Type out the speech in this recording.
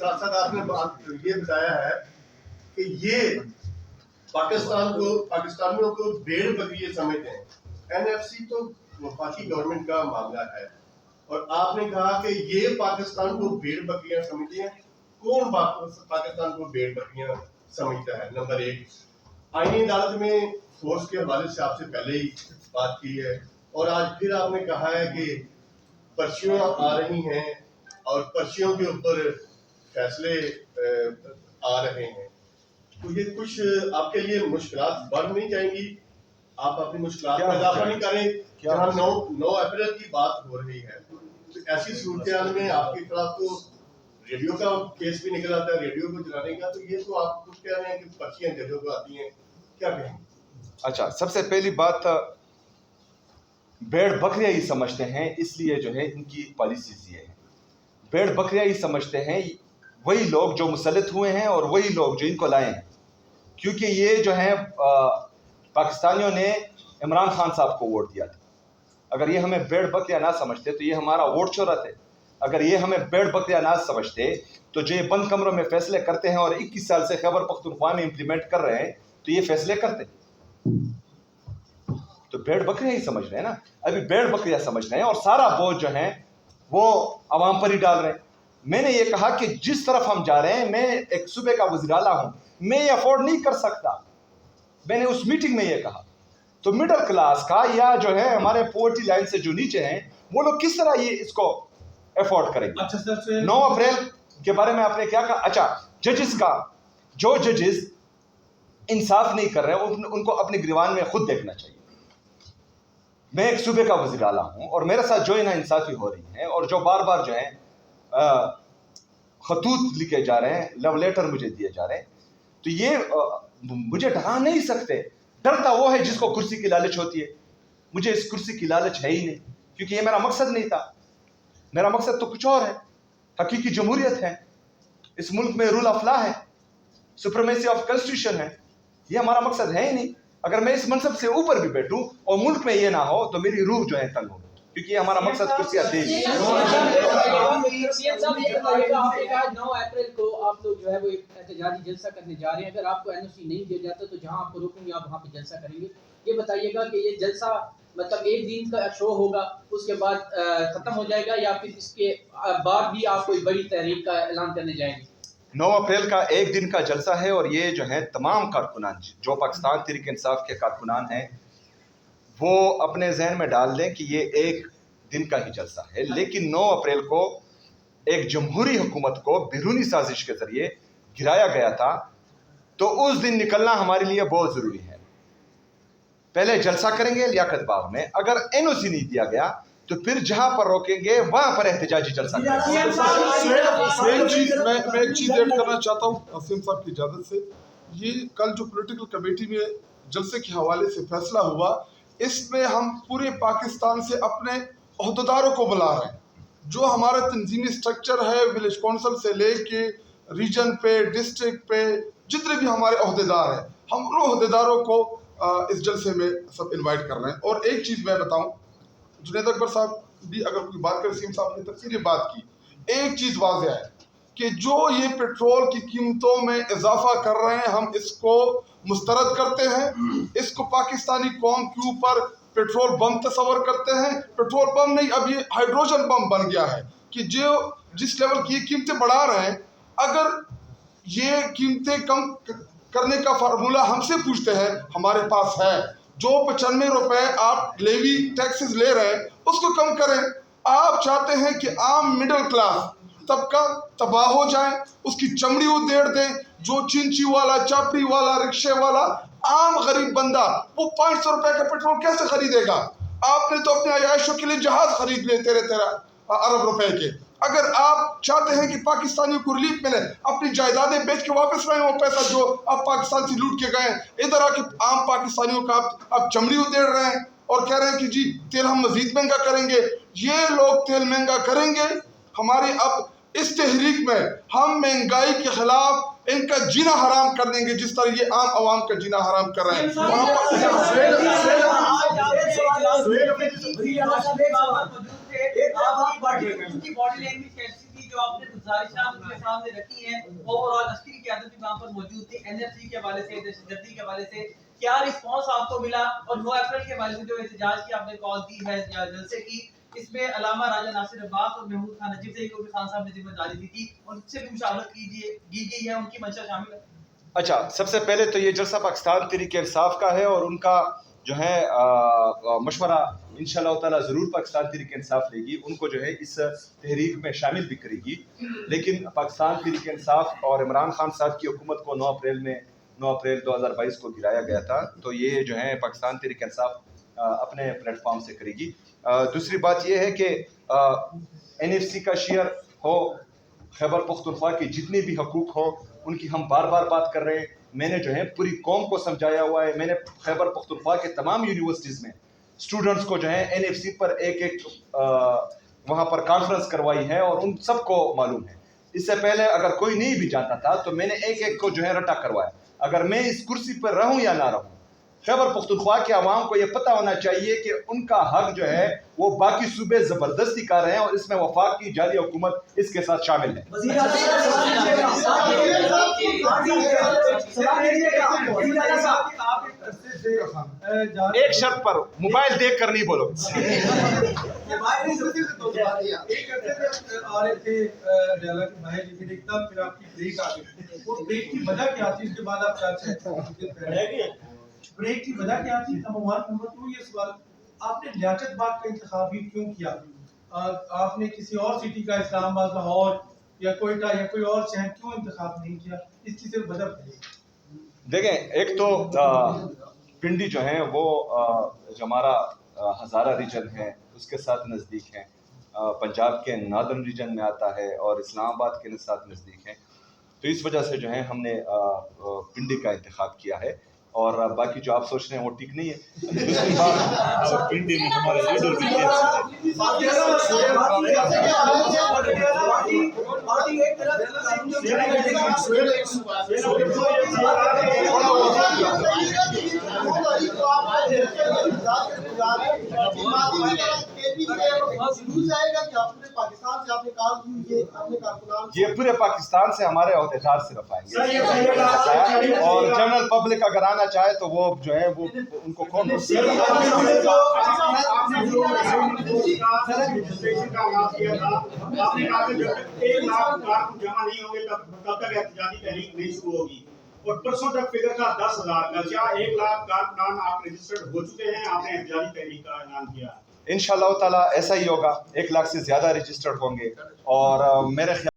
साथ साथ आपने ये बताया है कि ये पाकिस्तानियों को भेड़ बकरियां समझते हैं। एनएफसी तो वफाकी गवर्नमेंट का मामला है, और आपने कहा कि ये पाकिस्तान को भेड़ बकरियां समझते हैं। कौन पाकिस्तान को भेड़ बकरियां समझता है? नंबर एक, आईनी अदालत में फोर्स के हवाले से आपसे पहले ही बात की है, और आज फिर आपने कहा है कि पर्चियां आ रही हैं और पर्चियों के ऊपर फैसले आ रहे हैं। तो ये कुछ आपके लिए मुश्किलात बढ़ नहीं जाएंगी? आप अपनी मुश्किलात में इजाफा नहीं करें? जहाँ 9 अप्रैल की बात हो रही है, तो ऐसी सूरत में आपके खिलाफ तो रेडियो का केस भी निकल आता है, रेडियो को जलाने का। तो ये तो आप कुछ कह रहे हैं कि पर्चियां जजों को आती हैं, क्या कहेंगे? अच्छा, सबसे पहली बात, भेड़ बकरियां ही समझते हैं, इसलिए जो है इनकी पॉलिसीज ये है। भेड़ बकरियां ही समझते हैं वही लोग जो मुसल्लत हुए हैं और वही लोग जो इनको लाए हैं, क्योंकि ये जो है पाकिस्तानियों ने इमरान खान साहब को वोट दिया था। अगर ये हमें भेड़ बकरियां ना समझते तो ये हमारा वोट चोरा थे। अगर ये हमें भेड़ बकरियां ना समझते तो जो ये बंद कमरों में फैसले करते हैं और 21 साल से खैबर पख्तूनख्वा में इम्प्लीमेंट कर रहे हैं, तो ये फैसले करते। तो भेड़ बकरियां ही समझ रहे हैं ना, अभी भेड़ बकरियां समझ रहे हैं और सारा बोझ जो है वो आवाम पर ही डाल रहे हैं। मैंने ये कहा कि जिस तरफ हम जा रहे हैं, मैं एक सूबे का वज़ीर आला हूं, मैं ये अफोर्ड नहीं कर सकता। मैंने उस मीटिंग में ये कहा। तो मिडिल क्लास का या जो है हमारे पॉवर्टी लाइन से जो नीचे हैं, वो लोग किस तरह ये इसको अफोर्ड करेंगे? अच्छा सर, 9 अप्रैल के बारे में आपने क्या कहा? अच्छा, जजेस का, जो जजेस इंसाफ नहीं कर रहे हैं उनको अपने गिरवान में खुद देखना चाहिए। मैं एक सूबे का वज़ीर आला हूं और मेरे साथ जो इंसाफी हो रही है और जो बार बार जो है खतूत लिखे जा रहे हैं, लव लेटर मुझे दिए जा रहे हैं, तो ये मुझे डरा नहीं सकते। डरता वो है जिसको कुर्सी की लालच होती है। मुझे इस कुर्सी की लालच है ही नहीं, क्योंकि ये मेरा मकसद नहीं था। मेरा मकसद तो कुछ और है, हकीकी जमहूरियत है, इस मुल्क में रूल ऑफ लॉ है, सुप्रीमेसी ऑफ कॉन्स्टिट्यूशन है। ये हमारा मकसद है ही नहीं। अगर मैं इस मनसब से ऊपर भी बैठूं और मुल्क में ये ना हो तो मेरी रूह जो है तंग हो, क्योंकि ये हमारा मकसद कुर्सियां थी। 9 अप्रैल को आप लोग जो है वो एक एहतजाजी जलसा करने जा रहे हैं। अगर आपको एनओसी नहीं दिया जाता तो जहां आपको रोकेंगे आप वहां पे जलसा करेंगे। ये बताइएगा कि ये जलसा मतलब एक दिन का शो होगा, उसके बाद खत्म हो जाएगा, या फिर इसके बाद भी आप कोई बड़ी तहरीक का ऐलान करने जाएंगे? 9 अप्रैल का एक दिन का जलसा है और ये जो है तमाम कारकुनान जो पाकिस्तान तहरीक इंसाफ के कारकुनान हैं वो अपने जहन में डाल दें कि ये एक दिन का ही जलसा है। लेकिन 9 अप्रैल को एक जमहूरी हुकूमत को बैरूनी साजिश के जरिए गिराया गया था, तो उस दिन निकलना हमारे लिए बहुत ज़रूरी है। पहले जलसा करेंगे लियाकत बाग में, अगर एनओसी नहीं दिया गया तो फिर जहां पर रोकेंगे वहां पर एहतजाजी जलसा करेंगे। मैं एक चीज ऐड करना चाहता हूँ असीम साहब की इजाजत से। ये कल जो पॉलिटिकल कमेटी में जलसे के हवाले से फैसला हुआ, इसमें हम पूरे पाकिस्तान से अपने ओहदेदारों को बुला रहे हैं। जो हमारा तंजीमी स्ट्रक्चर है, विलेज काउंसिल से लेके रीजन पे, डिस्ट्रिक्ट पे, जितने भी हमारे ओहदेदार हैं, हम उन ओहदेदारों को इस जलसे में सब इनवाइट कर रहे हैं। और एक चीज़ मैं बताऊं, जुनैद अकबर साहब भी अगर कोई बात करें, सीम साहब ने तफसीली बात की, एक चीज़ वाज़ेह है कि जो ये पेट्रोल की कीमतों में इजाफा कर रहे हैं, हम इसको मुस्तरद करते हैं। इसको पाकिस्तानी कौम के ऊपर पेट्रोल बम तस्वर करते हैं। पेट्रोल बम नहीं, अब ये हाइड्रोजन बम बन गया है कि जो जिस लेवल की कीमतें बढ़ा रहे हैं, अगर ये कीमतें कम करने का फार्मूला हमसे पूछते हैं, हमारे पास है। जो 95 रुपए आप लेवी टैक्सेस ले रहे हैं उसको कम करें। आप चाहते हैं कि आम मिडिल क्लास तबका तबाह हो जाए, उसकी चमड़ी उधेड़ दें। जो चिंची वाला, चापड़ी वाला, रिक्शे वाला आम गरीब बंदा वो 500 रुपए का पेट्रोल कैसे खरीदेगा? आपने तो अपने आयाशों के लिए जहाज खरीद लिए 13 अरब रुपए के। अगर आप चाहते हैं कि पाकिस्तानियों को रिलीफ मिले, अपनी जायदादें बेच के वापस लाएं वो पैसा जो आप पाकिस्तान से लूट के गए। इधर आके आम पाकिस्तानियों का आप चमड़ी उधेड़ रहे हैं और कह रहे हैं कि जी तेल हम मजीद महंगा करेंगे। ये लोग तेल महंगा करेंगे। हमारे अब इस तहरीक में हम महंगाई के खिलाफ इनका जीना हराम कर देंगे, जिस तरह ये आम आवाम का जीना हराम कर रहे हैं। जो आपने गुजारिशात उनके सामने रखी हैं, ओवरऑल अस्करी क़यादत भी वहाँ पर मौजूद थी, NFC के हवाले से, दहशतगर्दी के हवाले से क्या रिस्पॉन्स आपको मिला? और 9 अप्रैल के हवाले से जो एहतजाज की आपने कॉल दी है या जलसे की, इसमें अलामा राजा नासिर अब्बास और महमूद खान नजीब से खान साहब ने जिम्मेदारी दी थी, उनसे भी मुशावरत की गई है, उनकी मंशा शामिल है? अच्छा, सबसे पहले तो ये जलसा पाकिस्तान तहरीक इंसाफ का है और उनका जो है मशवरा इंशाअल्लाह ताला ज़रूर पाकिस्तान तहरीक इंसाफ लेगी, उनको जो है इस तहरीक में शामिल भी करेगी। लेकिन पाकिस्तान तहरीक इंसाफ और इमरान खान साहब की हुकूमत को 9 अप्रैल 2022 को गिराया गया था, तो ये जो है पाकिस्तान तहरीक इंसाफ अपने प्लेटफॉर्म से करेगी। दूसरी बात ये है कि NFC का शेयर हो, खैबर पख्तूनख्वा की जितनी भी हकूक़ हो उनकी हम बार बार बात कर रहे हैं। मैंने जो है पूरी कौम को समझाया हुआ है, मैंने खैबर पख्तूनख्वा के तमाम यूनिवर्सिटीज़ में स्टूडेंट्स को जो है NFC पर एक वहाँ पर कॉन्फ्रेंस करवाई है और उन सबको मालूम है। इससे पहले अगर कोई नहीं भी जानता था तो मैंने एक को जो है रटा करवाया। अगर मैं इस कुर्सी पर रहूं या ना रहूं, खैबर पख्तूनख्वा के अवाम को यह पता होना चाहिए कि उनका हक जो है वो बाकी सूबे ज़बरदस्ती कर रहे हैं और इसमें वफाक की जाली हुकूमत इसके साथ शामिल है। एक शर्त पर, मोबाइल देख कर नहीं बोलो। ब्रेक की वजह क्या थी? नंबर 1, नंबर 2 ये सवाल, आपने लियाकत बाग का इंतखाब भी क्यों किया? आपने किसी और सिटी का, इस्लामाबाद, लाहौर या कोयटा या कोई और शहर क्यों इंतखाब नहीं किया? इसकी सिर्फ वजह बताइए। देखें, एक तो पिंडी जो है वो जो हमारा हज़ारा रीजन है उसके साथ नज़दीक है, पंजाब के नादर्न रीजन में आता है और इस्लामाबाद के साथ नज़दीक है, तो इस वजह से जो है हमने पिंडी का इंतखाब किया है। और बाकी जो आप सोच रहे हैं वो ठीक नहीं है। दूसरी बात, पिंडी में हमारे लीडर भी ये पूरे पाकिस्तान से हमारे अहदेदार सिर्फ आएंगे और जनरल पब्लिक अगर आना चाहे तो वो जो है वो उनको कौन और परसों तक फिगर था 10,000 का, क्या 1 लाख कारकुनान आप रजिस्टर्ड हो चुके हैं? आपने एहतजाजी तहरीक का ऐलान किया। इंशाअल्लाह ताला ऐसा ही होगा, 1 लाख से ज़्यादा रजिस्टर्ड होंगे और मेरे